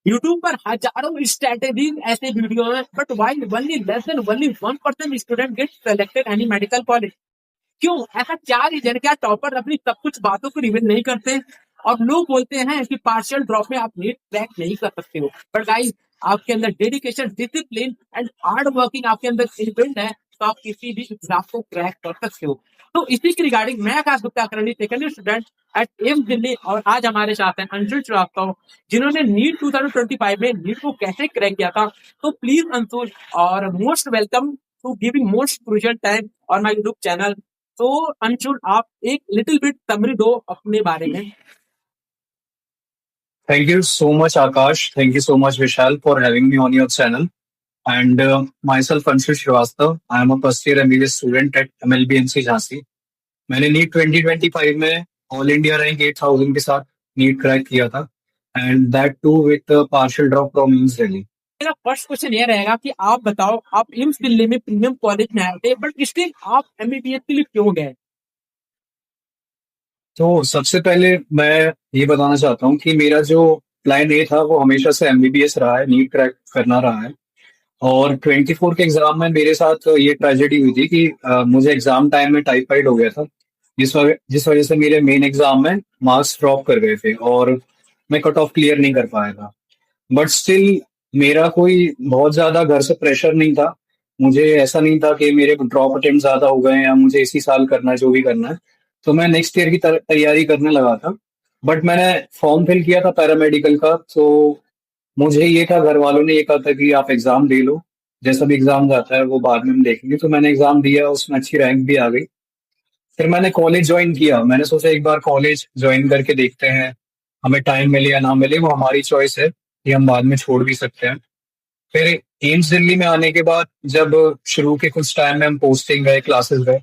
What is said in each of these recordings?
YouTube पर हजारों strategy ऐसे वीडियो हैं, but why only less than only 1% student get selected any medical college. क्यों? ऐसा क्या रीजन? क्या टॉपर अपनी सब कुछ बातों को रिवील नहीं करते? और लोग बोलते हैं कि पार्शियल ड्रॉप में आप नीट क्रैक नहीं कर सकते हो, बट गाइस आपके अंदर dedication, discipline and hard working आपके अंदर इनबिल्ट है, तो आप किसी भी एग्जाम को क्रैक कर सकते हो। तो इसी के रिगार्डिंग मैं Aakash Gupta currently second year student at AIIMS Delhi, और आज हमारे साथ हैं अंशुल श्रीवास्तव, जिन्होंने नीट 2025 में नीट को कैसे क्रैक किया था। तो प्लीज अंशुल, और most welcome to giving most crucial time on my YouTube channel. तो अंशुल, आप एक लिटिल बिट समरी दो अपने बारे में। Thank you so much, Akash. Thank you so much, Vishal, for having me on your channel. And myself, Anshul Srivastava. I am a first year MBBS student at MLBMC Jhansi. मैंने NEET 2025 में all India rank 8000 के साथ NEET crack किया था, and that too with partial drop from AIIMS Delhi. मेरा first question ये रहेगा कि आप बताओ, आप एम्स दिल्ली में प्रीमियम कॉलेज में आए थे, बट स्टिल आप एमबीबीएस के लिए क्यों गए? तो सबसे पहले मैं ये बताना चाहता हूँ कि मेरा जो प्लान ए था वो हमेशा से एमबीबीएस रहा है, नीट क्रैक करना रहा है। और 24 के एग्जाम में मेरे साथ ये ट्रेजेडी हुई थी कि मुझे एग्जाम टाइम में टाइफाइड हो गया था, जिस वजह से मेरे मेन एग्जाम में मार्क्स ड्रॉप कर गए थे और मैं कट ऑफ क्लियर नहीं कर पाया था। बट स्टिल मेरा कोई बहुत ज्यादा घर से प्रेशर नहीं था। मुझे ऐसा नहीं था कि मेरे ड्रॉप अटेम्प्ट ज्यादा हो गए हैं या मुझे इसी साल करना है, जो भी करना है। तो मैं नेक्स्ट ईयर की तैयारी करने लगा था। बट मैंने फॉर्म फिल किया था पैरामेडिकल का, तो मुझे ये था, घर वालों ने ये कहा था कि आप एग्जाम दे लो, जैसा भी एग्जाम जाता है वो बाद में हम देखेंगे। तो मैंने एग्जाम दिया, उसमें अच्छी रैंक भी आ गई। फिर मैंने कॉलेज ज्वाइन किया। मैंने सोचा एक बार कॉलेज ज्वाइन करके देखते हैं, हमें टाइम मिले या ना मिले वो हमारी चॉइस है, ये हम बाद में छोड़ भी सकते हैं। फिर एम्स दिल्ली में आने के बाद जब शुरू के कुछ टाइम में हम पोस्टिंग गए, क्लासेस गए,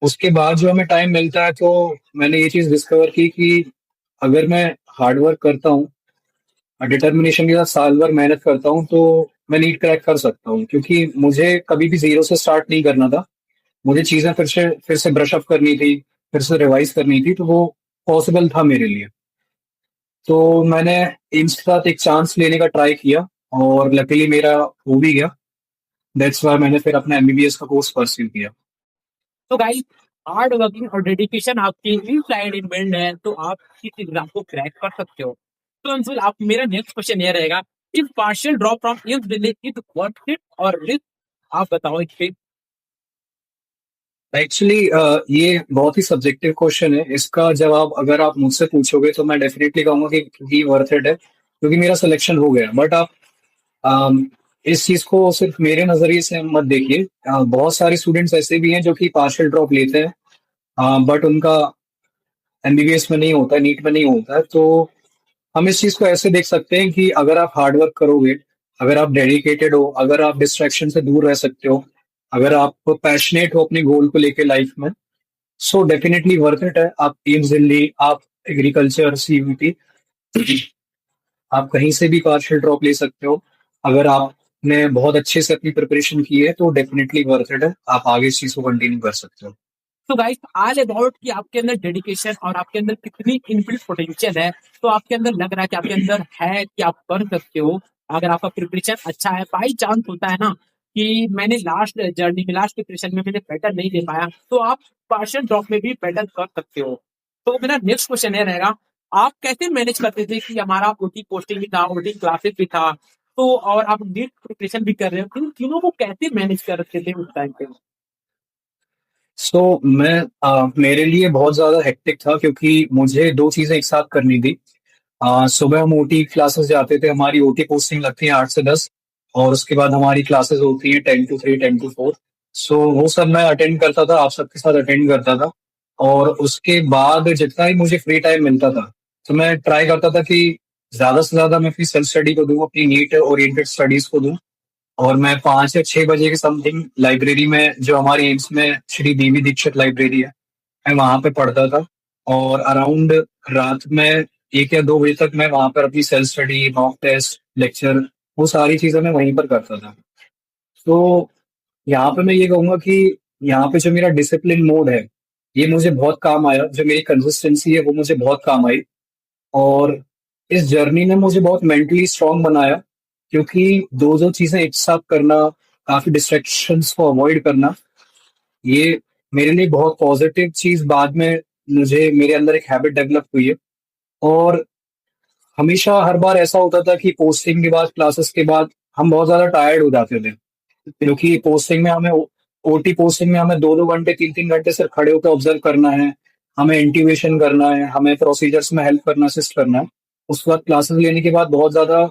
उसके बाद जो हमें टाइम मिलता है, तो मैंने ये चीज डिस्कवर की कि अगर मैं हार्ड वर्क करता हूँ और डिटर्मिनेशन के साथ साल भर मेहनत करता हूँ, तो मैं नीट क्रैक कर सकता हूँ। क्योंकि मुझे कभी भी जीरो से स्टार्ट नहीं करना था, मुझे चीजें फिर से ब्रश अप करनी थी, फिर से रिवाइज करनी थी, तो वो पॉसिबल था मेरे लिए। तो मैंने एम्स के साथ एक चांस लेने का ट्राई किया और लकीली मेरा हो भी गया। दैट्स वाई मैंने फिर अपना एमबीबीएस का कोर्स परस्यू किया। तो गाइस, हार्ड वर्किंग और डेडिकेशन आपकी इनसाइड इन बिल्ड है, तो आप इस एग्जाम को क्रैक कर सकते हो। तो अंशुल, आप, मेरा नेक्स्ट क्वेश्चन ये रहेगा, if partial drop from AIIMS Delhi is worth it और रिस्क, आप बताओ इस पे। एक्चुअली ये बहुत ही सब्जेक्टिव क्वेश्चन है। इसका जवाब अगर आप मुझसे पूछोगे तो मैं डेफिनेटली कहूंगा कि वर्थ इट है, क्योंकि मेरा सिलेक्शन हो गया। बट आप अम, इस चीज को सिर्फ मेरे नजरिए से मत देखिए। बहुत सारे स्टूडेंट्स ऐसे भी हैं जो कि पार्शियल ड्रॉप लेते हैं, बट उनका एमबीबीएस में नहीं होता है, नीट में नहीं होता है। तो हम इस चीज को ऐसे देख सकते हैं कि अगर आप हार्ड वर्क करोगे, अगर आप डेडिकेटेड हो, अगर आप डिस्ट्रैक्शन से दूर रह सकते हो, अगर आप पैशनेट हो अपने गोल को लेके लाइफ में, सो डेफिनेटली वर्थ इट है। आप एम्स दिल्ली, आप एग्रीकल्चर, सीयूईटी, आप कहीं से भी पार्शियल ड्रॉप ले सकते हो। अगर आपने बहुत अच्छे से अपनी प्रिपरेशन की है तो डेफिनेटली वर्थ इट है, आप आगे इस चीज को कंटिन्यू कर सकते हो। तो गाइस, ऑल अबाउट कि आपके अंदर डेडिकेशन और आपके अंदर कितनी इनबिल्ट पोटेंशियल है। तो आपके अंदर लग रहा है कि आपके अंदर है कि आप कर सकते हो, अगर आपका प्रिपरेशन अच्छा है। बाई चांस होता है ना कि मैंने लास्ट जर्नी में, लास्ट प्रिपरेशन में मैंने बेटर नहीं दे पाया, तो आप पार्शियल ड्रॉप में भी बेटर कर सकते हो। तो मेरा नेक्स्ट क्वेश्चन ये रहेगा, आप कैसे मैनेज करते थे कि हमारा ओटी पोस्टिंग भी था, ओटी क्लासेस भी था, तो और आप नीट प्रिपरेशन भी कर रहे हो, इन तीनों को कैसे मैनेज करते थे उस टाइम पे? सो मैं मेरे लिए बहुत ज्यादा हेक्टिक था, क्योंकि मुझे दो चीजें एक साथ करनी थी। सुबह हम ओटी क्लासेस जाते थे, हमारी ओटी पोस्टिंग लगती है 8 से 10, और उसके बाद हमारी क्लासेस होती है 10 to 3, 10 to 4। सो वो सब मैं अटेंड करता था, आप सबके साथ अटेंड करता था। और उसके बाद जितना ही मुझे फ्री टाइम मिलता था, तो मैं ट्राई करता था कि ज्यादा से ज्यादा मैं अपनी सेल्फ स्टडी को दूं, अपनी नीट ओरिएंटेड स्टडीज को दूं। और मैं 5 या 6 बजे के समथिंग लाइब्रेरी में, जो हमारी एम्स में श्री देवी दीक्षित लाइब्रेरी है, मैं वहां पे पढ़ता था। और अराउंड रात में 1 या 2 बजे तक मैं वहां पर अपनी self study, mock test, lecture, वो सारी चीजें मैं वहीं पर करता था। तो यहाँ पे मैं ये कहूंगा कि यहाँ पे जो मेरा डिसिप्लिन मोड है, ये मुझे बहुत काम आया। जो मेरी कंसिस्टेंसी है वो मुझे बहुत काम आई। और इस जर्नी ने मुझे बहुत मेंटली स्ट्रांग बनाया, क्योंकि दो दो चीजें एक साथ करना, काफी डिस्ट्रैक्शंस को अवॉइड करना, ये मेरे लिए बहुत पॉजिटिव चीज बाद में मुझे मेरे अंदर एक हैबिट डेवलप हुई है। और हमेशा हर बार ऐसा होता था कि पोस्टिंग के बाद, क्लासेस के बाद हम बहुत ज्यादा टायर्ड हो जाते थे, क्योंकि पोस्टिंग में हमें ओटी पोस्टिंग में हमें दो दो घंटे, तीन तीन घंटे सिर्फ खड़े होकर ऑब्जर्व करना है, हमें इंट्यूएशन करना है, हमें प्रोसीजर्स में हेल्प करना, असिस्ट करना है। उसके बाद क्लासेस लेने के बाद बहुत ज्यादा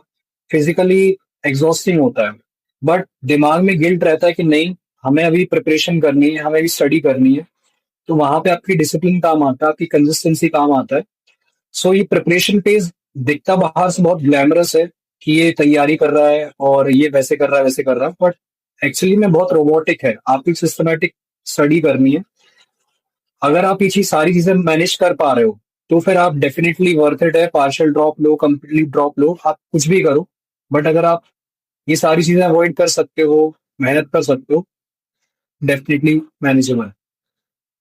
फिजिकली एग्जॉस्टिंग होता है, बट दिमाग में गिल्ट रहता है कि नहीं, हमें अभी प्रिपरेशन करनी है, हमें अभी स्टडी करनी है। तो वहां पे आपकी डिसिप्लिन काम आता है, आपकी कंसिस्टेंसी काम आता है। सो ये प्रिपरेशन फेज दिखता बाहर से बहुत ग्लैमरस है कि ये तैयारी कर रहा है और ये वैसे कर रहा है, वैसे कर रहा है, बट एक्चुअली में बहुत रोबोटिक है। आपको सिस्टमेटिक स्टडी करनी है। अगर आप ये चीज, सारी चीजें मैनेज कर पा रहे हो, तो फिर आप डेफिनेटली वर्थ इट है। पार्शियल ड्रॉप लो, कंप्लीट ड्रॉप लो, आप कुछ भी करो, बट अगर आप ये सारी चीजें अवॉइड कर सकते हो, मेहनत कर सकते हो, डेफिनेटली मैनेजेबल है।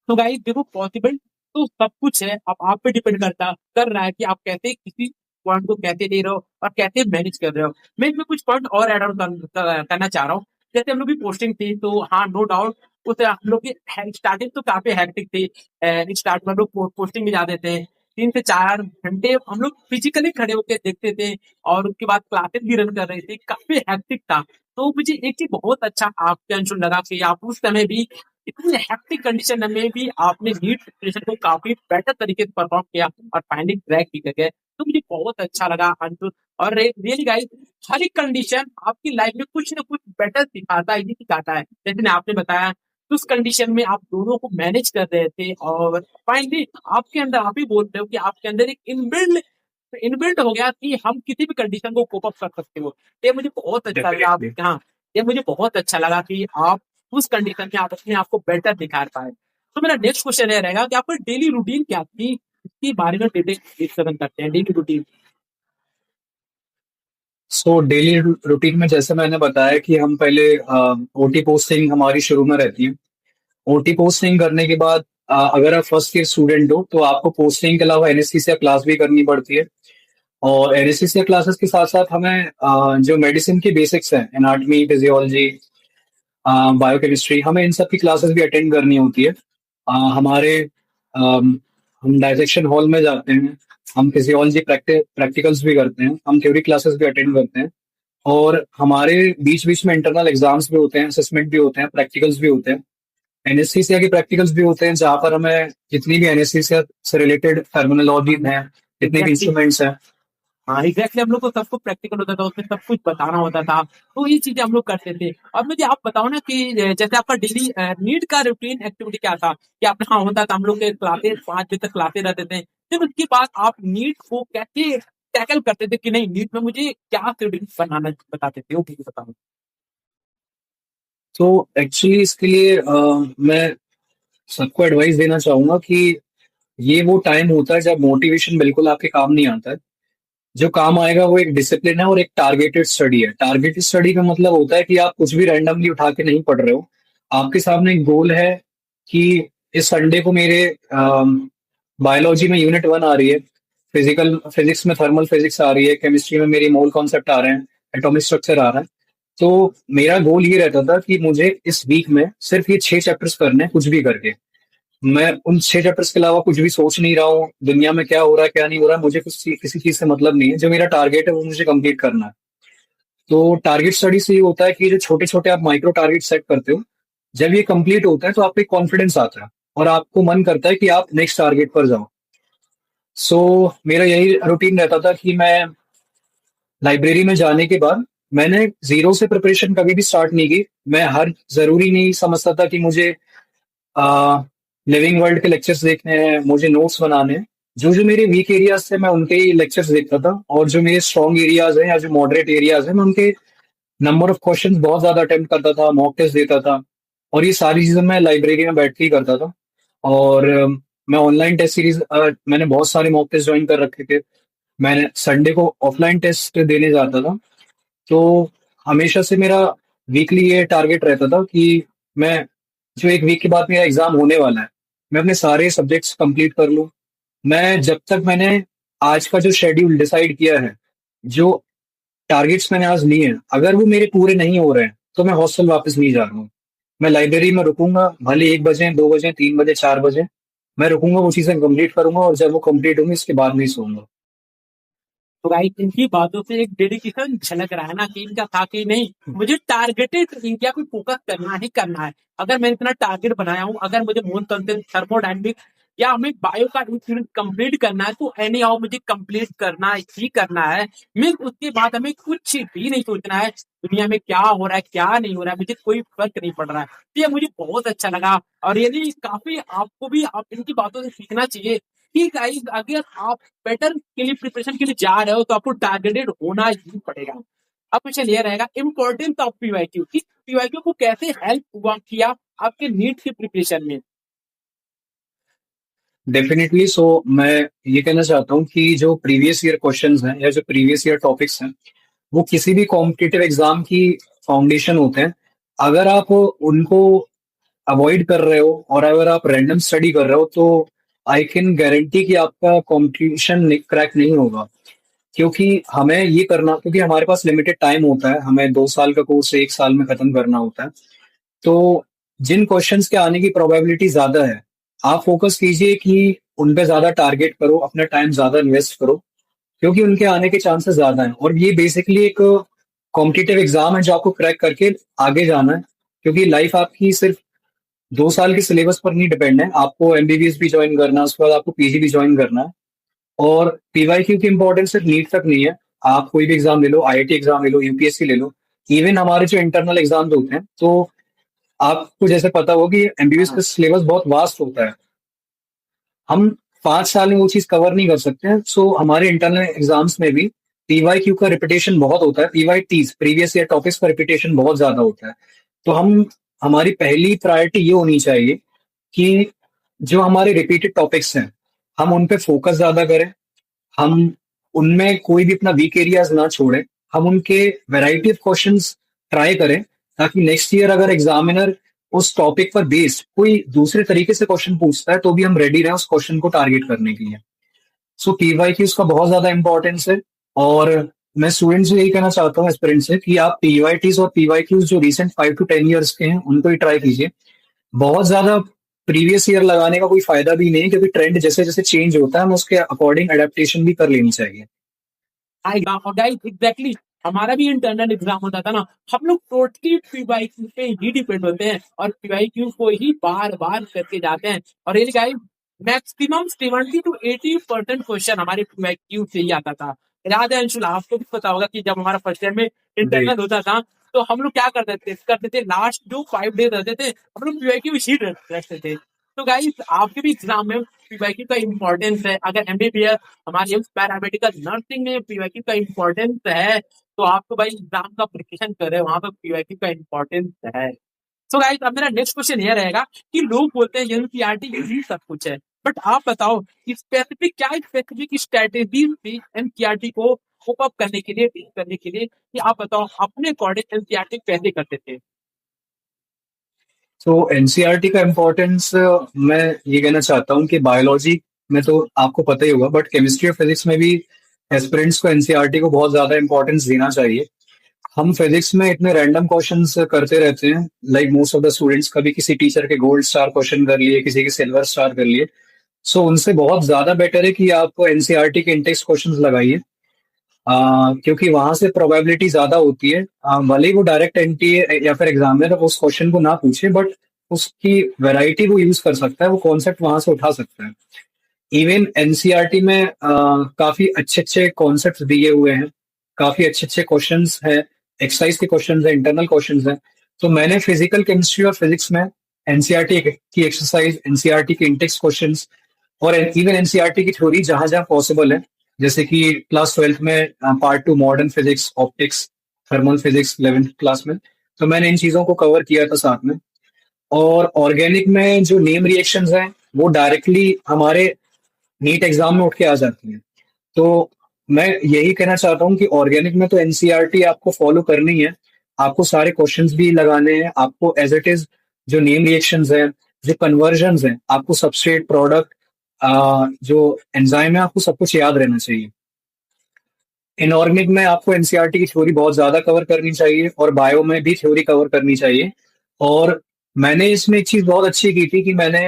तो गाइस देखो, पॉसिबल तो सब कुछ है, अब आप पे डिपेंड कर रहा है कि आप कैसे किसी पॉइंट को कैसे ले रहे हो और कैसे मैनेज कर रहे हो। मैं इसमें कुछ पॉइंट और ऐड ऑन करना चाह रहा हूँ। जैसे हम लोग की पोस्टिंग थी, तो हाँ, नो डाउट उस हम लोग की स्टार्टिंग तो काफी हैक्टिक थी। स्टार्ट में हम लोग पोस्टिंग में जाते थे, 3 से 4 घंटे हम लोग फिजिकली खड़े होकर देखते थे, और उसके बाद क्लासेस भी रन कर रहे थे, काफी हैक्टिक था। तो मुझे एक चीज बहुत अच्छा आपके अंशुल लगा कि आप उस समय भी, इतनी हेक्टिक कंडीशन में भी, आपने नीट प्रिपरेशन को काफी बेटर तरीके से परफॉर्म किया और फाइनली क्रैक भी कर गए। तो मुझे बहुत अच्छा लगा अंशुल। और रियली गाइस, हर एक कंडीशन आपकी लाइफ में कुछ ना कुछ बेटर सिखाता है, ये सिखाता है। जैसे ने आपने बताया, उस कंडीशन में आप दोनों को मैनेज कर रहे थे, और फाइनली आपके अंदर, आप ही बोल रहे हो कि आपके अंदर एक इनबिल्ड इनबिल्ट हो गया कि हम किसी भी कंडीशन को कोप अप कर सकते हो। ये मुझे बहुत अच्छा लगा। आप, डेफिनेटली। हाँ, ये मुझे बहुत अच्छा लगा कि आप उस कंडीशन में आप अपने आप को बेटर दिखा पाए। तो मेरा नेक्स्ट क्वेश्चन ये रहेगा कि आपकी डेली रूटीन क्या थी, इसके बारे में डिटेल डिस्कशन करते हैं। Daily routine. So daily routine में जैसे मैंने बताया कि हम पहले ओटी पोस्टिंग हमारी शुरू में रहती है। ओटी पोस्टिंग करने के बाद अगर आप फर्स्ट ईयर स्टूडेंट हो, तो आपको पोस्टिंग के अलावा एनेस्थीसिया क्लास भी करनी पड़ती है। और एनेस्थीसिया क्लासेस के साथ साथ हमें जो मेडिसिन की बेसिक्स हैं, एनाटमी, फिजियोलॉजी, बायोकेमिस्ट्री, हमें इन सब की क्लासेस भी अटेंड करनी होती है। हमारे हम डायसेक्शन हॉल में जाते हैं, हम फिजियोलॉजी प्रैक्टिकल्स भी करते हैं, हम थ्योरी क्लासेस भी अटेंड करते हैं। और हमारे बीच बीच में इंटरनल एग्जाम्स भी होते हैं, असेसमेंट भी होते हैं, प्रैक्टिकल्स भी होते हैं। एनेस्थीसिया के प्रैक्टिकल्स भी होते हैं, जहाँ पर हमें जितनी भी एनेस्थीसिया से रिलेटेड टर्मिनोलॉजी है, जितने भी एग्जैक्टली। इंस्ट्रूमेंट्स हैं। हाँ, एग्जैक्टली, हम लोग को सबको प्रैक्टिकल होता था, उसमें सब कुछ बताना होता था। तो ये चीजें हम लोग करते थे। अब मुझे आप बताओ ना कि जैसे आपका डेली नीट का रूटीन एक्टिविटी क्या था, कि आप, हाँ, होता था हम लोग के क्लासेस 5 बजे तक क्लासेस रहते थे, फिर उसके बाद आप नीट को कैसे टैकल करते थे कि नहीं, नीट में मुझे क्या शेड्यूल बनाना बताते थे, वो भी बताओ। तो एक्चुअली इसके लिए मैं सबको एडवाइस देना चाहूंगा कि ये वो टाइम होता है जब मोटिवेशन बिल्कुल आपके काम नहीं आता है। जो काम आएगा वो एक डिसिप्लिन है और एक टारगेटेड स्टडी है। टारगेटेड स्टडी का मतलब होता है कि आप कुछ भी रैंडमली उठा के नहीं पढ़ रहे हो। आपके सामने एक गोल है कि इस संडे को मेरे बायोलॉजी में यूनिट 1 आ रही है, फिजिकल फिजिक्स में थर्मल फिजिक्स आ रही है, केमिस्ट्री में मेरी मोल कॉन्सेप्ट आ रहे हैं, एटॉमिक स्ट्रक्चर आ रहा है। तो मेरा गोल ये रहता था कि मुझे इस वीक में सिर्फ ये 6 चैप्टर्स करने हैं, कुछ भी करके। मैं उन 6 चैप्टर्स के अलावा कुछ भी सोच नहीं रहा हूँ, दुनिया में क्या हो रहा है क्या नहीं हो रहा है, मुझे किसी चीज से मतलब नहीं है। जो मेरा टारगेट है वो मुझे कंप्लीट करना है। तो टारगेट स्टडी से ये होता है कि जो छोटे छोटे आप माइक्रो टारगेट सेट करते हो, जब ये कंप्लीट होता है तो आपको एक कॉन्फिडेंस आता है और आपको मन करता है कि आप नेक्स्ट टारगेट पर जाओ। सो मेरा यही रूटीन रहता था कि मैं लाइब्रेरी में जाने के बाद, मैंने जीरो से प्रिपरेशन कभी भी स्टार्ट नहीं की। मैं हर जरूरी नहीं समझता था कि मुझे लिविंग वर्ल्ड के लेक्चर्स देखने हैं, मुझे नोट्स बनाने हैं। जो जो मेरे वीक एरियाज थे, मैं उनके ही लेक्चर्स देखता था, और जो मेरे स्ट्रॉन्ग एरियाज हैं या जो मॉडरेट एरियाज हैं, मैं उनके नंबर ऑफ क्वेश्चंस बहुत ज्यादा अटेम्प्ट करता था, मॉक टेस्ट देता था। और ये सारी चीजें मैं लाइब्रेरी में बैठ के ही करता था। और मैं ऑनलाइन टेस्ट सीरीज, मैंने बहुत सारे मॉक टेस्ट ज्वाइन कर रखे थे। मैंने संडे को ऑफलाइन टेस्ट देने जाता था। तो हमेशा से मेरा वीकली ये टारगेट रहता था कि मैं, जो एक वीक के बाद मेरा एग्जाम होने वाला है, मैं अपने सारे सब्जेक्ट्स कंप्लीट कर लूं। मैं जब तक मैंने आज का जो शेड्यूल डिसाइड किया है, जो टारगेट्स मैंने आज लिए हैं, अगर वो मेरे पूरे नहीं हो रहे हैं तो मैं हॉस्टल वापस नहीं जा रहा हूँ। मैं लाइब्रेरी में रुकूंगा, भले 1 बजे, 2 बजे, 3 बजे, 4 बजे, मैं रुकूंगा, वो चीजें कंप्लीट करूंगा, और जब वो कंप्लीट होंगी इसके बाद नहीं सोऊंगा। तो गाइस इनकी बातों से एक डेडिकेशन झलक रहा है ना कि इनका था कि नहीं, मुझे टारगेटेड इंडिया को फोकस करना ही करना है। अगर मैं इतना टारगेट बनाया हूँ, अगर मुझे मून तंत्र, थर्मोडायनेमिक या हमें बायो का एक यूनिट कंप्लीट करना है, तो एनी हाउ मुझे कंप्लीट करना ही करना है। मैं उसके बाद हमें कुछ भी नहीं सोचना है दुनिया में क्या हो रहा है क्या नहीं हो रहा है, मुझे कोई फर्क नहीं पड़ रहा है। तो ये मुझे बहुत अच्छा लगा, और ये भी काफी आपको भी आप इनकी बातों से सीखना चाहिए कि गाइस अगर आप बेटर के लिए प्रिपरेशन के लिए जा रहे हो तो आपको टारगेटेड होना ही पड़ेगा। अब क्वेश्चन ये रहेगा, इंपॉर्टेंस ऑफ पीवाईक्यू, इस पीवाईक्यू को कैसे हेल्प हुआ किया आपके नीट की प्रिपरेशन में? डेफिनेटली। सो मैं ये कहना चाहता हूँ कि जो प्रीवियस ईयर क्वेश्चंस हैं या जो प्रीवियस ईयर टॉपिक्स हैं, वो किसी भी कॉम्पिटिटिव एग्जाम की फाउंडेशन होते हैं। अगर आप उनको अवॉइड कर रहे हो और अगर आप रैंडम स्टडी कर रहे हो, तो आई कैन गारंटी कि आपका कॉम्पिटिशन क्रैक नहीं होगा। क्योंकि हमें ये करना, क्योंकि हमारे पास लिमिटेड टाइम होता है, हमें 2 साल का कोर्स 1 साल में खत्म करना होता है। तो जिन क्वेश्चंस के आने की प्रोबेबिलिटी ज्यादा है, आप फोकस कीजिए कि उन पे ज्यादा टारगेट करो, अपना टाइम ज्यादा इन्वेस्ट करो, क्योंकि उनके आने के चांसेस ज्यादा हैं। और ये बेसिकली एक कॉम्पिटिटिव एग्जाम है जो आपको क्रैक करके आगे जाना है। क्योंकि लाइफ आपकी सिर्फ 2 साल के सिलेबस पर नहीं डिपेंड है, आपको एमबीबीएस भी ज्वाइन करना है, उसके बाद आपको पीजी भी ज्वाइन करना है। और पीवाईक्यू की इंपॉर्टेंस सिर्फ नीट तक नहीं है। आप कोई भी एग्जाम ले लो, आईआईटी एग्जाम ले लो, यूपीएससी ले लो, इवन हमारे जो इंटरनल एग्जाम्स होते हैं, तो आपको जैसे पता हो कि एमबीबीएस का सिलेबस बहुत वास्ट होता है, हम 5 साल में वो चीज कवर नहीं कर सकते हैं। सो हमारे इंटरनल एग्जाम्स में भी पीवाईक्यू का रिपीटेशन बहुत होता है, पीवाईटीज प्रीवियस ईयर टॉपिक्स का रिपीटेशन बहुत ज्यादा होता है। तो हमारी पहली प्रायोरिटी ये होनी चाहिए कि जो हमारे रिपीटेड टॉपिक्स हैं, हम उन पे फोकस ज्यादा करें, हम उनमें कोई भी अपना वीक एरियाज ना छोड़ें, हम उनके वैरायटी ऑफ क्वेश्चंस ट्राई करें, ताकि नेक्स्ट ईयर अगर एग्जामिनर उस टॉपिक पर बेस्ड कोई दूसरे तरीके से क्वेश्चन पूछता है तो भी हम रेडी रहें उस क्वेश्चन को टारगेट करने के लिए। सो पीवाईक्यूज का बहुत ज्यादा इंपॉर्टेंस है। और मैं स्टूडेंट्स से यही कहना चाहता हूँ, एस्पिरेंट्स से, कि आप पीवाईटीज और पीवाईक्यूज जो रिसेंट 5 to 10 ईयर्स के हैं उनको ही ट्राई कीजिए। बहुत ज्यादा प्रीवियस ईयर लगाने का कोई फायदा भी नहीं है, क्योंकि ट्रेंड जैसे जैसे चेंज होता है, हमें उसके अकॉर्डिंग एडेप्टेशन भी कर लेनी चाहिए। आएगा और गाइस एग्जैक्टली हमारा भी इंटरनल एग्जाम होता था ना, हम लोग टोटली पीवाईक्यू पे ही डिपेंड होते हैं और पीवाईक्यू को ही बार बार करके जाते हैं। और ये गाइस मैक्सिमम 70 to 80% क्वेश्चन हमारे पीवाईक्यू से ही आता था। याद है अंशुल, आपको भी पता होगा कि जब हमारा फर्स्ट ईयर में जी। इंटरनल होता था तो हम लोग क्या करते थे लास्ट जो 5 डेज रहते थे हम लोग पीवाईक्यू शीट रखते थे। तो गाइस आपके भी एग्जाम में पीवाईक्यू का इंपॉर्टेंस है। अगर एमबीबीएस हमारे पैरामेडिकल नर्सिंग में पीवाईक्यू का इम्पोर्टेंस है, तो आपको भाई एग्जाम का प्रिपरेशन कर रहे हो वहां पर पीवाईक्यू का इम्पोर्टेंस है। सो गाइस अब मेरा नेक्स्ट क्वेश्चन ये रहेगा कि लोग बोलते हैं एनसीईआरटी यही सब कुछ है, बट आप बताओ कि स्पेसिफिक स्ट्रेटेजी थी एनसीईआरटी को कोप अप करने के लिए, डील करने के लिए, कि आप बताओ अपने अकॉर्डिंग एनसीईआरटी कैसे करते थे? तो एनसीईआरटी का इम्पोर्टेंस मैं ये कहना चाहता हूँ कि बायोलॉजी में तो आपको पता ही होगा, बट केमिस्ट्री और फिजिक्स में भी एस्पिरेंट्स को एनसीईआरटी को बहुत ज्यादा इंपॉर्टेंस देना चाहिए। हम फिजिक्स में इतने रैंडम क्वेश्चंस करते रहते हैं, like most of the students, कभी किसी टीचर के गोल्ड स्टार क्वेश्चन कर लिए, किसी के सिल्वर स्टार कर लिए। सो उनसे बहुत ज्यादा बेटर है कि आप एनसीईआरटी के इंटेक्स क्वेश्चंस लगाइए, क्योंकि वहां से प्रोबेबिलिटी ज्यादा होती है। भले ही वो डायरेक्ट एनटीए या फिर एग्जामिनर उस क्वेश्चन को ना पूछे, बट उसकी वैरायटी वो यूज कर सकता है, वो कॉन्सेप्ट वहां से उठा सकता है। इवन एनसीईआरटी में काफी अच्छे अच्छे कॉन्सेप्ट दिए हुए हैं, काफी अच्छे अच्छे क्वेश्चंस हैं, एक्सरसाइज के क्वेश्चंस हैं, इंटरनल क्वेश्चंस हैं। तो मैंने फिजिकल केमिस्ट्री और फिजिक्स में एनसीईआरटी की एक्सरसाइज, एनसीईआरटी के इंटेक्स क्वेश्चंस और इवन एनसीईआरटी की थ्योरी जहां जहां पॉसिबल है, जैसे कि क्लास 12th में part 2 modern physics, optics, thermal physics 11th class में, तो मैंने इन चीजों को कवर किया था साथ में। और ऑर्गेनिक में जो नेम रिएक्शंस हैं वो डायरेक्टली हमारे नीट एग्जाम में उठ के आ जाती हैं। तो मैं यही कहना चाहता हूँ कि ऑर्गेनिक में तो एनसीईआरटी आपको फॉलो करनी है, आपको सारे क्वेश्चंस भी लगाने हैं, आपको एज इट इज जो नेम रिएक्शंस हैं, जो कन्वर्जन्स हैं, आपको सबस्ट्रेट प्रोडक्ट, जो एंजाइम है आपको सब कुछ याद रहना चाहिए। इनऑर्गेनिक में आपको एनसीईआरटी की थ्योरी बहुत ज्यादा कवर करनी चाहिए और बायो में भी थ्योरी कवर करनी चाहिए। और मैंने इसमें एक चीज बहुत अच्छी की थी कि मैंने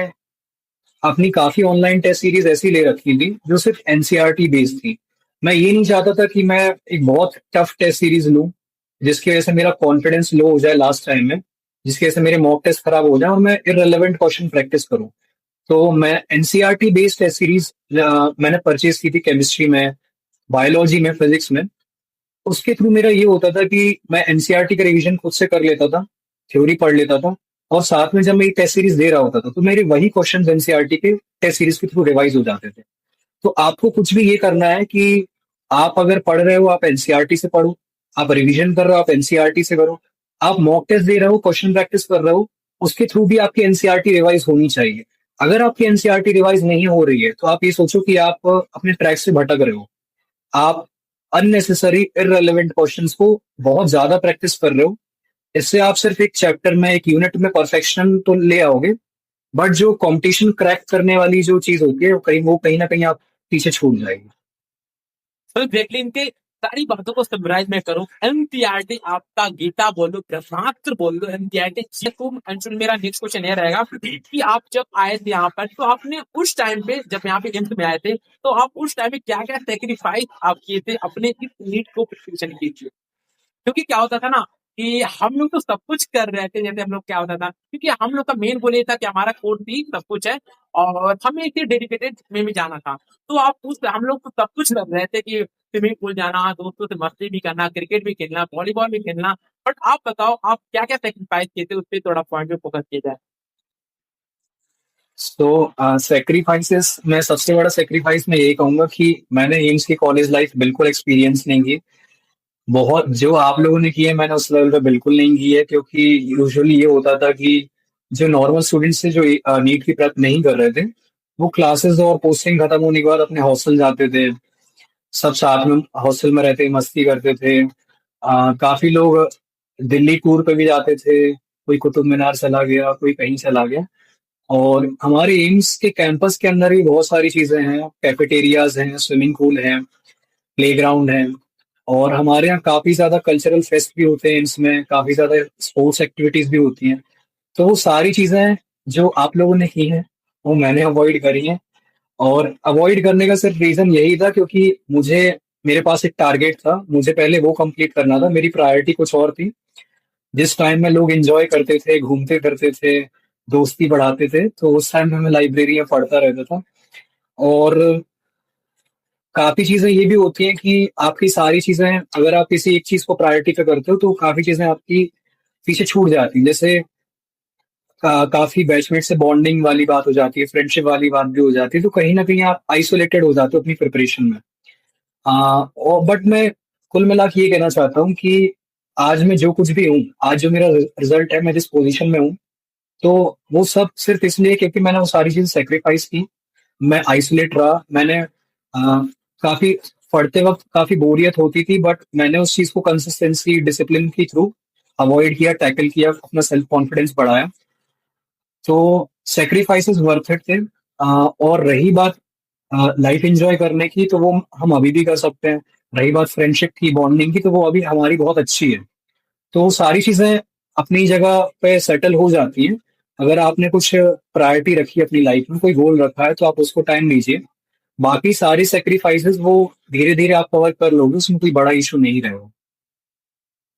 अपनी काफी ऑनलाइन टेस्ट सीरीज ऐसी ले रखी थी जो सिर्फ एनसीईआरटी बेस्ड थी। मैं ये नहीं चाहता था कि मैं एक बहुत टफ टेस्ट सीरीज लूं जिसकी वजह से मेरा कॉन्फिडेंस लो हो जाए लास्ट टाइम में, जिसकी वजह से मेरे मॉक टेस्ट खराब हो जाए और मैं इररिलेवेंट क्वेश्चन प्रैक्टिस करूं। तो मैं एनसीईआरटी बेस्ड टेस्ट सीरीज मैंने परचेज की थी केमिस्ट्री में, बायोलॉजी में, फिजिक्स में। उसके थ्रू मेरा ये होता था कि मैं एनसीईआरटी का रिवीजन खुद से कर लेता था, थ्योरी पढ़ लेता था, और साथ में जब मैं टेस्ट सीरीज दे रहा होता था तो मेरे वही क्वेश्चंस एनसीईआरटी के टेस्ट सीरीज के थ्रू रिवाइज हो जाते थे। तो आपको कुछ भी ये करना है कि आप अगर पढ़ रहे हो आप एनसीईआरटी से पढ़ो, आप रिवीजन कर रहे हो आप एनसीईआरटी से करो, आप मॉक टेस्ट दे रहे हो, क्वेश्चन प्रैक्टिस कर रहे हो, उसके थ्रू भी आपकी एनसीईआरटी रिवाइज होनी चाहिए। अगर आपकी एनसीईआरटी रिवाइज नहीं हो रही है तो आप ये सोचो कि आप अपने ट्रैक से भटक रहे हो, आप अननेसेसरी इररेलेवेंट क्वेश्चंस को बहुत ज्यादा प्रैक्टिस कर रहे हो। इससे आप सिर्फ एक चैप्टर में एक यूनिट में परफेक्शन तो ले आओगे, बट जो कंपटीशन क्रैक करने वाली जो चीज होती है वो कहीं ना कहीं आप पीछे छूट जाएगी। तो एग्जैक्टली इनके सारी बातों को समराइज मैं करूं, एनसीईआरटी आपका गीता बोलो ब्रह्मास्त्र बोल लो, एनसीईआरटी को अंशुल। मेरा नेक्स्ट क्वेश्चन ये रहेगा कि आप जब आए थे यहाँ पर तो आपने उस टाइम पे जब यहाँ पे एम्स में आए थे तो आप उस टाइम पे क्या क्या सेक्रीफाइस आप किए थे अपने इस नीट को प्रिपरेशन के लिए? क्योंकि क्या होता था ना कि हम लोग तो सब कुछ कर रहे थे, जैसे हम लोग क्या होता था क्योंकि हम लोग का मेन गोल ये था कि हमारा कोर्स भी सब कुछ है और हमें इतने डेडिकेटेड में भी जाना था। तो आप उस हम लोग तो सब कुछ कर रहे थे कि स्विमिंग पूल जाना, दोस्तों से मस्ती भी करना, क्रिकेट भी खेलना, वॉलीबॉल भी खेलना। बट आप बताओ आप क्या क्या सेक्रीफाइस किए थे, उस पर थोड़ा पॉइंट पे फोकस किया जाए। सो सेक्रीफाइसेस मैं सबसे बड़ा सेक्रीफाइस मैं यही कहूंगा कि मैंने एम्स की कॉलेज लाइफ बिल्कुल एक्सपीरियंस नहीं की। बहुत जो आप लोगों ने की है मैंने उस लेवल पे बिल्कुल नहीं की है, क्योंकि यूजुअली ये होता था कि जो नॉर्मल स्टूडेंट्स थे जो नीट की प्रेप नहीं कर रहे थे वो क्लासेस और पोस्टिंग खत्म होने के बाद अपने हॉस्टल जाते थे, सब साथ में हॉस्टल में रहते मस्ती करते थे। काफी लोग दिल्ली टूर पे भी जाते थे, कोई कुतुब मीनार चला गया, कोई कहीं चला गया। और हमारे एम्स के कैंपस के अंदर भी बहुत सारी चीजें हैं, कैफेटेरियाज हैं, स्विमिंग पूल हैं, प्लेग्राउंड है, और हमारे यहाँ काफी ज्यादा कल्चरल फेस्ट भी होते हैं, इसमें काफी ज्यादा स्पोर्ट्स एक्टिविटीज भी होती हैं। तो वो सारी चीजें जो आप लोगों ने की हैं वो मैंने अवॉइड करी हैं। और अवॉइड करने का सिर्फ रीजन यही था क्योंकि मुझे मेरे पास एक टारगेट था, मुझे पहले वो कंप्लीट करना था, मेरी प्रायोरिटी कुछ और थी। जिस टाइम में लोग एंजॉय करते थे, घूमते फिरते थे, दोस्ती बढ़ाते थे, तो उस टाइम में मैं लाइब्रेरी में पढ़ता रहता था। और काफी चीजें ये भी होती हैं कि आपकी सारी चीजें अगर आप किसी एक चीज को प्रायोरिटी पे करते हो तो काफी चीजें आपकी पीछे छूट जाती हैं। जैसे काफी बैचमेट से बॉन्डिंग वाली बात हो जाती है, फ्रेंडशिप वाली बात भी हो जाती है, तो कहीं ना कहीं आप आइसोलेटेड हो जाते हो अपनी प्रिपरेशन में। और बट मैं कुल मिला के ये कहना चाहता हूँ कि आज मैं जो कुछ भी हूँ, आज जो मेरा रिजल्ट है, मैं जिस पोजीशन में हूँ, तो वो सब सिर्फ इसलिए क्योंकि मैंने वो सारी चीजें सेक्रीफाइस की। मैं आइसोलेट रहा, मैंने काफी पढ़ते वक्त काफी बोरियत होती थी, बट मैंने उस चीज को कंसिस्टेंसी डिसिप्लिन के थ्रू अवॉइड किया, टैकल किया, अपना सेल्फ कॉन्फिडेंस बढ़ाया। तो सेक्रीफाइसेस वर्थ इट थे। और रही बात लाइफ एंजॉय करने की, तो वो हम अभी भी कर सकते हैं। रही बात फ्रेंडशिप की, बॉन्डिंग की, तो वो अभी हमारी बहुत अच्छी है। तो वो सारी चीजें अपनी जगह पे सेटल हो जाती हैं। अगर आपने कुछ प्रायोरिटी रखी है अपनी लाइफ में, कोई गोल रखा है, तो आप उसको टाइम दीजिए। बाकी सारी सेक्रीफाइसेस वो धीरे धीरे आप कवर कर लोगे, उसमें कोई बड़ा इशू नहीं रहेगा।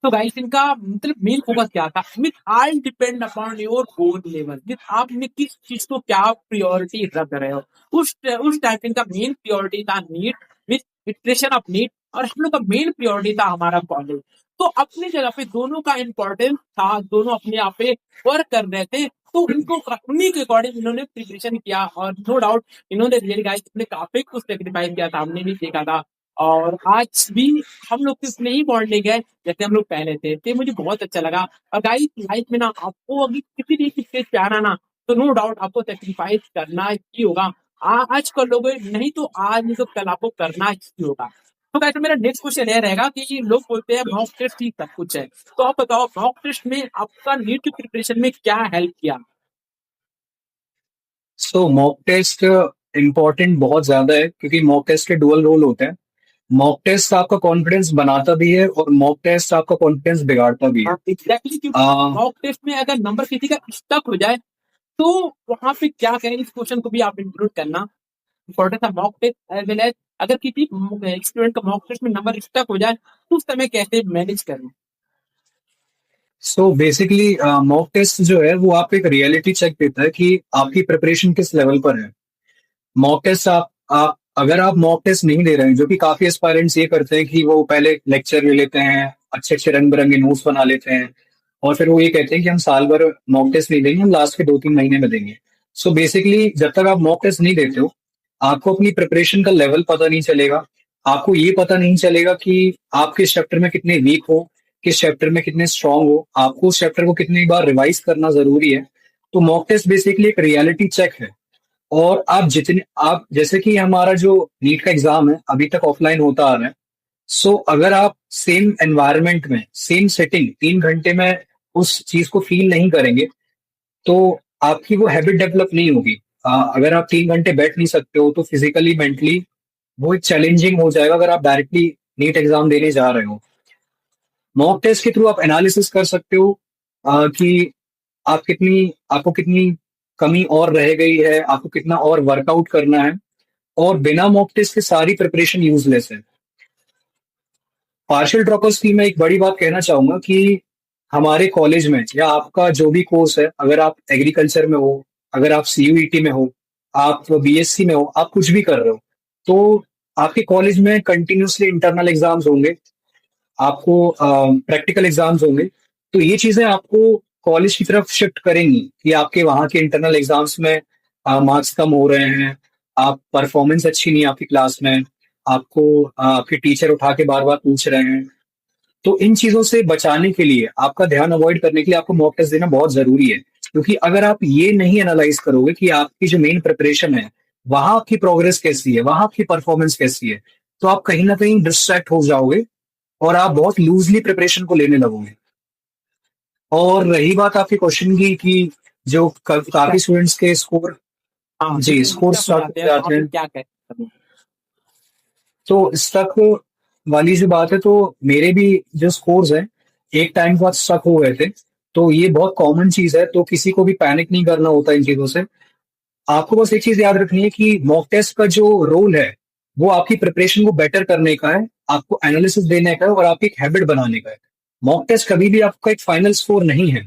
तो गाइस इनका मतलब मेन फोकस क्या था, with all depend upon your goal level, with आपने किस चीज को क्या प्रायोरिटी रख रहे हो। उस टाइप इनका मेन प्रायोरिटी था NEET, with preparation of NEET, और हम लोग का मेन प्रायोरिटी था हमारा कॉलेज। तो अपनी जगह पे दोनों का इम्पोर्टेंस था, दोनों अपने आप पे वर्क कर रहे थे, तो इनको उन्हीं के अकॉर्डिंग इन्होंने प्रिपरेशन किया और नो डाउट इन्होंने रियल गाइस अपने काफी कुछ सेक्रीफाइस किया था, हमने भी देखा था। और आज भी हम लोग की उतने ही बॉन्डिंग है जैसे हम लोग पहले थे, तो ये मुझे बहुत अच्छा लगा। और गाइस लाइफ में ना आपको अभी किसी भी स्टेज पे आना ना, तो नो डाउट आपको सेक्रीफाइस करना ही होगा। आज कर लोगे नहीं तो आज नहीं तो कल आपको करना ही होगा। तो गाइस मेरा नेक्स्ट क्वेश्चन ये रहेगा कि लोग बोलते हैं मॉक टेस्ट ही सब कुछ है, तो आप बताओ मॉक टेस्ट में आपका नीट की प्रिपरेशन में क्या हेल्प किया? सो मॉक टेस्ट इम्पोर्टेंट बहुत ज्यादा है, क्योंकि मॉक टेस्ट के डुअल रोल होते हैं। मॉक टेस्ट आपका कॉन्फिडेंस बनाता भी है और मॉक टेस्ट आपका कॉन्फिडेंस बिगाड़ता भी है। एग्जैक्टली, क्योंकि आ, मॉक टेस्ट में अगर नंबर किसी का स्टक हो जाए तो वहां पे क्या करें, इस क्वेश्चन को भी आप इंक्लूड करना इम्पोर्टेंट था। Mock test as well as अगर किसी स्टूडेंट का मॉक टेस्ट में नंबर स्टक हो जाए तो उस समय कैसे मैनेज करें। सो बेसिकली मॉक टेस्ट जो है वो आपको एक रियलिटी चेक देता है कि आपकी प्रिपरेशन किस लेवल पर है। मॉक टेस्ट आप अगर आप मॉक टेस्ट नहीं दे रहे हैं, जो कि काफी एस्पायरेंट्स ये करते हैं कि वो पहले लेक्चर ले लेते हैं, अच्छे अच्छे रंग बिरंगे नोट्स बना लेते हैं, और फिर वो ये कहते हैं कि हम साल भर मॉक टेस्ट नहीं देंगे, हम लास्ट के 2-3 महीने में देंगे। सो बेसिकली जब तक आप मॉक टेस्ट नहीं देते हो, आपको अपनी प्रिपरेशन का लेवल पता नहीं चलेगा। आपको ये पता नहीं चलेगा कि आप किस चैप्टर में कितने वीक हो, किस चैप्टर में कितने स्ट्रांग हो, आपको उस चैप्टर को कितनी बार रिवाइज करना जरूरी है। तो मॉक टेस्ट बेसिकली एक रियलिटी चेक है। और आप जैसे कि हमारा जो नीट का एग्जाम है अभी तक ऑफलाइन होता आ रहा है। सो अगर आप सेम एनवायरनमेंट में सेम सेटिंग 3 घंटे में उस चीज को फील नहीं करेंगे, तो आपकी वो हैबिट डेवलप नहीं होगी। अगर आप 3 घंटे बैठ नहीं सकते हो तो फिजिकली मेंटली वो एक चैलेंजिंग हो जाएगा अगर आप डायरेक्टली नीट एग्जाम देने जा रहे हो। मॉक टेस्ट के थ्रू आप एनालिसिस कर सकते हो कि आपको कितनी कमी और रह गई है, आपको कितना और वर्कआउट करना है। और बिना मॉक टेस्ट के सारी प्रिपरेशन यूजलेस है। पार्शियल ड्रॉपर्स की मैं एक बड़ी बात कहना चाहूंगा कि हमारे कॉलेज में या आपका जो भी कोर्स है, अगर आप एग्रीकल्चर में हो, अगर आप सीयूईटी में हो, आप बीएससी में हो, आप कुछ भी कर रहे हो, तो आपके कॉलेज में कंटिन्यूसली इंटरनल एग्जाम्स होंगे, आपको प्रैक्टिकल एग्जाम्स होंगे। तो ये चीजें आपको कॉलेज की तरफ शिफ्ट करेंगी कि आपके वहाँ के इंटरनल एग्जाम्स में मार्क्स कम हो रहे हैं, आप परफॉर्मेंस अच्छी नहीं है आपकी क्लास में, आपको आपके टीचर उठा के बार बार पूछ रहे हैं। तो इन चीजों से बचाने के लिए, आपका ध्यान अवॉइड करने के लिए आपको मॉक टेस्ट देना बहुत जरूरी है। क्योंकि अगर आप ये नहीं एनालाइज करोगे कि आपकी जो मेन प्रिपरेशन है वहां आपकी प्रोग्रेस कैसी है, वहां आपकी परफॉर्मेंस कैसी है, तो आप कहीं ना कहीं डिस्ट्रैक्ट हो जाओगे और आप बहुत लूजली प्रिपरेशन को लेने लगोगे। और रही बात आपके क्वेश्चन की कि जो काफी स्टूडेंट्स के स्कोर, हाँ, जी स्कोर क्या हो स्टार्ट जाते हो हैं तो जाते आप हैं। क्या करें। तो स्टक वाली जो बात है, तो मेरे भी जो स्कोर्स हैं एक टाइम के बाद स्टक हो गए थे। तो ये बहुत कॉमन चीज है, तो किसी को भी पैनिक नहीं करना होता इन चीजों से। आपको बस एक चीज याद रखनी है कि मॉक टेस्ट का जो रोल है वो आपकी प्रिपरेशन को बेटर करने का है, आपको एनालिसिस देने का है और आपकी एक हैबिट बनाने का है। मॉक टेस्ट कभी भी आपका एक फाइनल स्कोर नहीं है।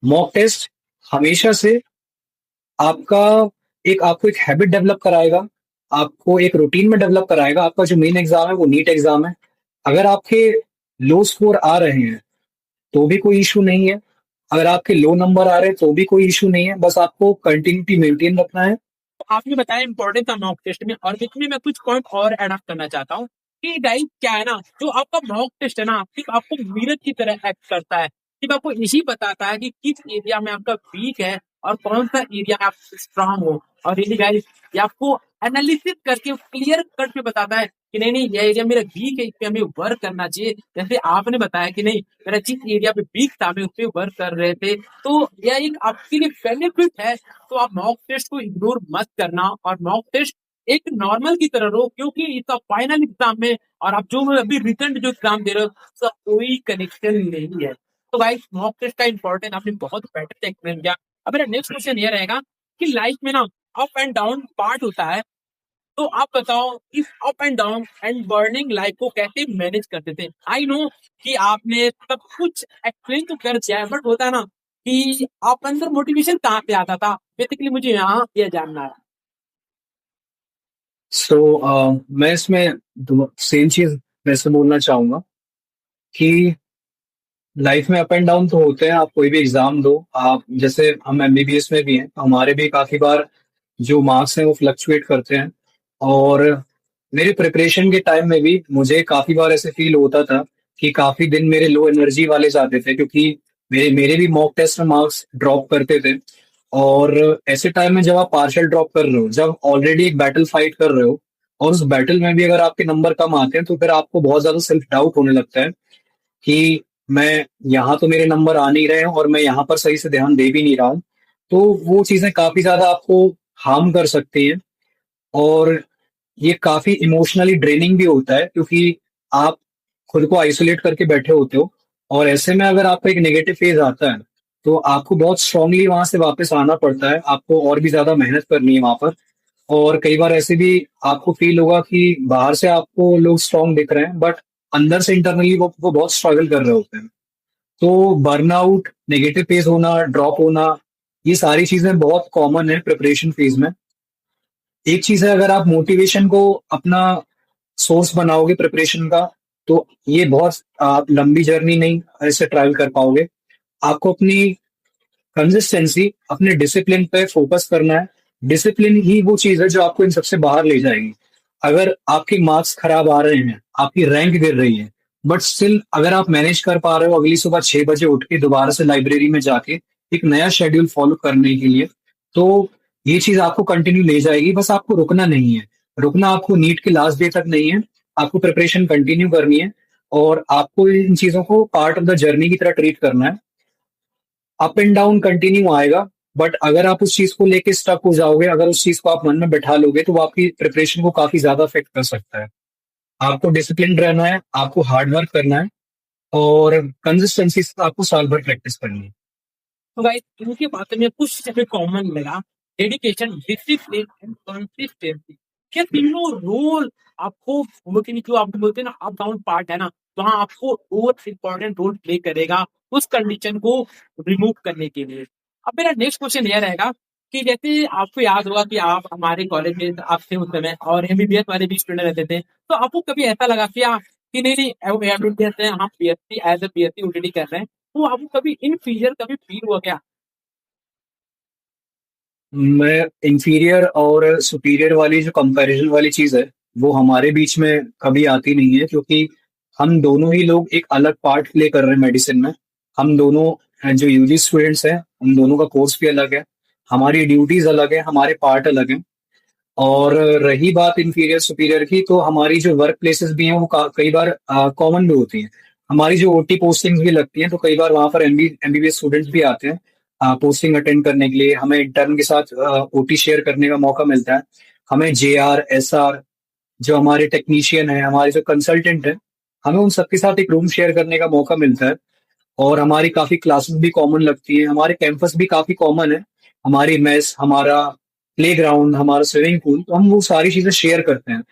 मॉक टेस्ट हमेशा से आपका आपको एक हैबिट डेवलप कराएगा, आपको एक रूटीन में डेवलप कराएगा। आपका जो मेन एग्जाम है वो नीट एग्जाम है। अगर आपके लो स्कोर आ रहे हैं तो भी कोई इशू नहीं है, अगर आपके लो नंबर आ रहे हैं तो भी कोई इशू नहीं है, बस आपको कंटिन्यूटी मेंटेन रखना है। आपने बताया इंपॉर्टेंट था मॉक टेस्ट में, और बीच में मैं कुछ पॉइंट और ऐड ऑफ करना चाहता हूँ कि गाइस क्या है ना, जो आपका मॉक टेस्ट है ना सिर्फ आपको मिरर की तरह एक्ट करता है। सिर्फ आपको यही बताता है कि किस एरिया में आपका वीक है और कौन सा एरिया में आप स्ट्रांग हो। और रियली गाइस ये आपको एनालिसिस करके क्लियर कट में बताता है कि नहीं नहीं, ये एरिया मेरा वीक है, इस पे हमें वर्क करना चाहिए। जैसे आपने बताया कि नहीं, मेरा जिस एरिया पे वीक था मैं उस पे वर्क कर रहे थे, तो यह एक आपके लिए बेनिफिट है। तो आप मॉक टेस्ट को इग्नोर मत करना, और मॉक टेस्ट एक नॉर्मल की तरह लो, क्योंकि इसका फाइनल एग्जाम में और आप जो अभी रिटर्न जो एग्जाम दे रहे हो उसका कोई कनेक्शन नहीं है। तो भाई मॉक टेस्ट का इंपॉर्टेंट आपने बहुत बेटर से एक्सप्लेन किया। अब मेरा नेक्स्ट क्वेश्चन ये रहेगा कि लाइफ में ना अप एंड डाउन पार्ट होता है, तो आप बताओ इस up and down and burning life को कैसे मैनेज करते थे। आई नो कि आपने सब कुछ एक्सप्लेन तो कर दिया है, बट होता है ना कि आप अंदर मोटिवेशन कहाँ पे आता था, बेसिकली मुझे यहाँ ये जानना है। सो मैं इसमें सेम चीज वैसे बोलना चाहूंगा कि लाइफ में अप एंड डाउन तो होते हैं। आप कोई भी एग्जाम दो, आप जैसे हम एमबीबीएस में भी हैं, तो हमारे भी काफी बार जो मार्क्स हैं वो फ्लक्चुएट करते हैं। और मेरे प्रिपरेशन के टाइम में भी मुझे काफी बार ऐसे फील होता था कि काफी दिन मेरे लो एनर्जी वाले जाते थे, क्योंकि मेरे मेरे भी मॉक टेस्ट में मार्क्स ड्रॉप करते थे। और ऐसे टाइम में जब आप पार्शियल ड्रॉप कर रहे हो, जब ऑलरेडी एक बैटल फाइट कर रहे हो और उस बैटल में भी अगर आपके नंबर कम आते हैं, तो फिर आपको बहुत ज्यादा सेल्फ डाउट होने लगता है कि मैं यहाँ तो मेरे नंबर आ नहीं रहे हैं और मैं यहाँ पर सही से ध्यान दे भी नहीं रहा हूँ। तो वो चीजें काफी ज्यादा आपको हार्म कर सकती हैं। और ये काफी इमोशनली ड्रेनिंग भी होता है, क्योंकि आप खुद को आइसोलेट करके बैठे होते हो, और ऐसे में अगर आपका एक नेगेटिव फेज आता है तो आपको बहुत स्ट्रांगली वहां से वापस आना पड़ता है, आपको और भी ज्यादा मेहनत करनी है वहां पर। और कई बार ऐसे भी आपको फील होगा कि बाहर से आपको लोग स्ट्रांग दिख रहे हैं, बट अंदर से इंटरनली वो बहुत स्ट्रगल कर रहे होते हैं। तो बर्नआउट, नेगेटिव फेज होना, ड्रॉप होना, ये सारी चीजें बहुत कॉमन है प्रिपरेशन फेज में। एक चीज है, अगर आप मोटिवेशन को अपना सोर्स बनाओगे प्रिपरेशन का, तो ये बहुत आप लंबी जर्नी नहीं ऐसे ट्रैवल कर पाओगे। आपको अपनी कंसिस्टेंसी, अपने डिसिप्लिन पे फोकस करना है। डिसिप्लिन ही वो चीज है जो आपको इन सबसे बाहर ले जाएगी। अगर आपके मार्क्स खराब आ रहे हैं, आपकी रैंक गिर रही है, बट स्टिल अगर आप मैनेज कर पा रहे हो अगली सुबह 6 बजे उठ के दोबारा से लाइब्रेरी में जाके एक नया शेड्यूल फॉलो करने के लिए, तो ये चीज आपको कंटिन्यू ले जाएगी। बस आपको रुकना नहीं है। रुकना आपको नीट के लास्ट डे तक नहीं है, आपको प्रिपरेशन कंटिन्यू करनी है, और आपको इन चीजों को पार्ट ऑफ द जर्नी की तरह ट्रीट करना है। अप एंड डाउन कंटिन्यू आएगा, बट अगर आप उस चीज को लेके स्टक हो जाओगे, अगर उस चीज को आप मन में बैठा लोगे, तो वो आपकी प्रिपरेशन को काफी ज्यादा अफेक्ट कर सकता है। आपको डिसिप्लिन रहना है, आपको हार्ड वर्क करना है, और कंसिस्टेंसी से आपको साल भर प्रैक्टिस करनी है। तो गाइस इनकी बातों में कुछ जगह कॉमन लगा, डेडिकेशन, डिसिप्लिन एंड कंसिस्टेंसी। क्या तीनों रोल आपको होमवर्क की जो आपको बोलते हैं ना अप डाउन पार्ट है ना, वहाँ आपको बहुत इंपॉर्टेंट रोल प्ले करेगा उस कंडीशन को रिमूव करने के लिए। अब मेरा नेक्स्ट क्वेश्चन यह रहेगा कि जैसे आपको याद होगा कि आप हमारे कॉलेज में आपसे उस समय और एमबीबीएस वाले भी स्टूडेंट रहते थे, तो आपको कभी ऐसा लगा कि कि नहीं नहीं एमबीबीएस है, हम BSc as a BSc already कर रहे हैं, तो आपको कभी इनफीरियर कभी फील हुआ क्या? मैं इंफीरियर और सुपीरियर वाली जो कंपैरिजन वाली चीज है, वो हमारे बीच में कभी आती नहीं है, क्योंकि हम दोनों ही लोग एक अलग पार्ट प्ले कर रहे हैं मेडिसिन में। हम दोनों जो यूजी स्टूडेंट्स हैं, हम दोनों का कोर्स भी अलग है, हमारी ड्यूटीज अलग है, हमारे पार्ट अलग हैं। और रही बात इंफीरियर सुपीरियर की, तो हमारी जो वर्क प्लेसेस भी हैं वो कई बार कॉमन भी होती हैं। हमारी जो ओटी पोस्टिंग्स भी लगती हैं, तो कई बार वहां पर एमबीबीएस स्टूडेंट्स भी आते हैं पोस्टिंग अटेंड करने के लिए। हमें इंटर्न के साथ ओटी शेयर करने का मौका मिलता है। हमें जेआर, एसआर, जो हमारे टेक्नीशियन है, हमारे जो कंसल्टेंट है, हमें उन सबके साथ एक रूम शेयर करने का मौका मिलता है। और हमारी काफी क्लासेस भी कॉमन लगती है, हमारे कैंपस भी काफी कॉमन है, हमारी मेस, हमारा प्लेग्राउंड, हमारा स्विमिंग पूल, तो हम वो सारी चीजें शेयर करते हैं।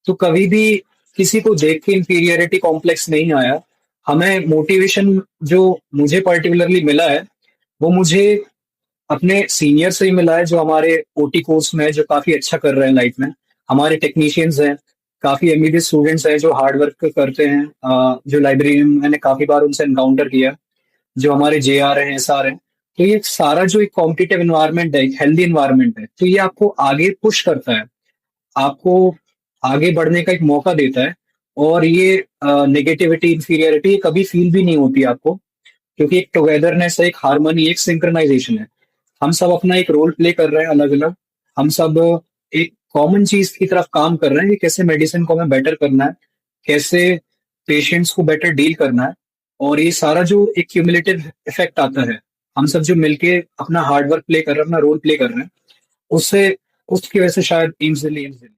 तो कभी भी किसी को देख के इंफीरियरिटी कॉम्प्लेक्स नहीं आया। हमें मोटिवेशन जो मुझे पर्टिकुलरली मिला है, वो मुझे अपने सीनियर से ही मिला है, जो हमारे ओटी कोर्स में है, जो काफी अच्छा कर रहे हैं लाइफ में। हमारे टेक्नीशियंस हैं, काफी एमबीबीएस स्टूडेंट्स हैं जो हार्ड वर्क करते हैं, जो लाइब्रेरी में मैंने काफी बार उनसे एनकाउंटर किया, जो हमारे जेआर हैं, एसआर हैं। तो ये सारा जो एक कॉम्पिटिटिव एनवायरनमेंट है, एक हेल्दी एनवायरनमेंट है, तो ये आपको आगे पुश करता है, आपको आगे बढ़ने का एक मौका देता है। और ये नेगेटिविटी, इंफीरियरिटी कभी फील भी नहीं होती आपको, क्योंकि एक टुगेदरनेस है, एक हार्मनी, एक सिंक्रोनाइजेशन है। हम सब अपना एक रोल प्ले कर रहे हैं अलग अलग। हम सब एक कॉमन चीज की तरफ काम कर रहे हैं कि कैसे मेडिसिन को हमें बेटर करना है, कैसे पेशेंट्स को बेटर डील करना है। और ये सारा जो एक क्यूमुलेटिव इफेक्ट आता है, हम सब जो मिलके अपना हार्ड वर्क प्ले कर रहे हैं, अपना रोल प्ले कर रहे हैं, उससे, उसकी वजह से शायद एम्स दिल्ली